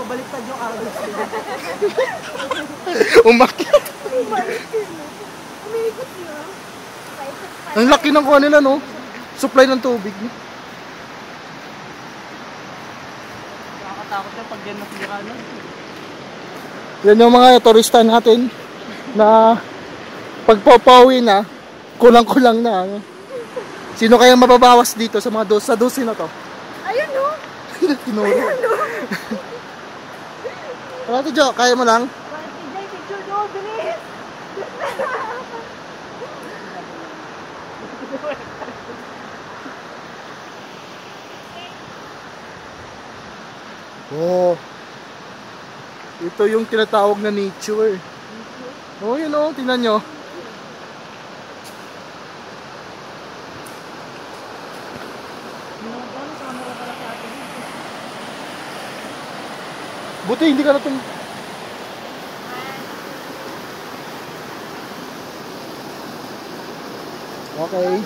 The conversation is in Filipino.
Pabaliktad yung arrows. Umakyat. Umiikot niya. Ang laki ng kuha nila, no? Supply ng tubig. Nakakatakot yan pag yan nasira na. Yan yung mga turista natin na pagpapawi na, kulang-kulang na. Ano? Sino kayang mababawas dito sa mga sa dosin na to? Ayun, no? Tinuro. Ano ito, Jo? Kaya mo lang? Picture, no? Bilis! Oh. Ito yung tinatawag na nature. Oh, yun oh, tingnan nyo. Buti hindi ka na Okay.